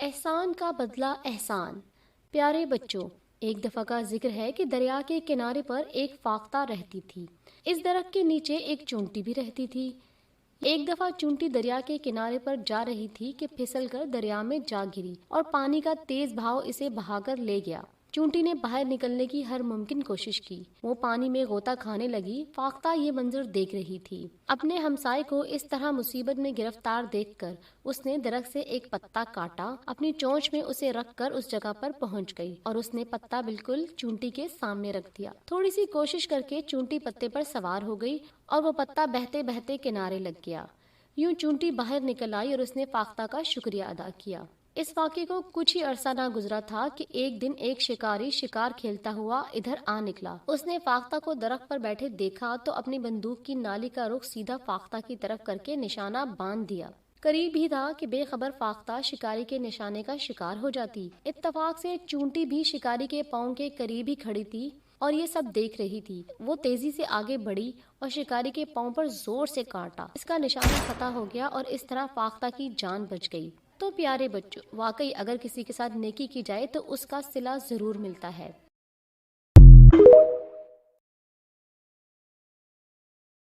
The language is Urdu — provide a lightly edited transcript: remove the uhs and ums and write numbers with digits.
احسان کا بدلہ احسان۔ پیارے بچوں، ایک دفعہ کا ذکر ہے کہ دریا کے کنارے پر ایک فاختہ رہتی تھی۔ اس درخت کے نیچے ایک چونٹی بھی رہتی تھی۔ ایک دفعہ چونٹی دریا کے کنارے پر جا رہی تھی کہ پھسل کر دریا میں جا گری اور پانی کا تیز بہاؤ اسے بہا کر لے گیا۔ چونٹی نے باہر نکلنے کی ہر ممکن کوشش کی۔ وہ پانی میں غوطہ کھانے لگی۔ فاختہ یہ منظر دیکھ رہی تھی۔ اپنے ہمسائے کو اس طرح مصیبت میں گرفتار دیکھ کر اس نے درخت سے ایک پتا کاٹا، اپنی چونچ میں اسے رکھ کر اس جگہ پر پہنچ گئی اور اس نے پتا بالکل چونٹی کے سامنے رکھ دیا۔ تھوڑی سی کوشش کر کے چونٹی پتے پر سوار ہو گئی اور وہ پتا بہتے بہتے کنارے لگ گیا۔ یوں چونٹی باہر نکل آئی اور اس نے فاختہ کا شکریہ ادا کیا۔ اس واقعے کو کچھ ہی عرصہ نہ گزرا تھا کہ ایک دن ایک شکاری شکار کھیلتا ہوا ادھر آ نکلا۔ اس نے فاختہ کو درخت پر بیٹھے دیکھا تو اپنی بندوق کی نالی کا رخ سیدھا فاختہ کی طرف کر کے نشانہ باندھ دیا۔ قریب ہی تھا کہ بے خبر فاختہ شکاری کے نشانے کا شکار ہو جاتی۔ اتفاق سے چونٹی بھی شکاری کے پاؤں کے قریب ہی کھڑی تھی اور یہ سب دیکھ رہی تھی۔ وہ تیزی سے آگے بڑھی اور شکاری کے پاؤں پر زور سے کاٹا۔ اس کا نشانہ فتح ہو گیا اور اس طرح فاختہ کی جان بچ گئی۔ تو پیارے بچوں، واقعی اگر کسی کے ساتھ نیکی کی جائے تو اس کا صلہ ضرور ملتا ہے۔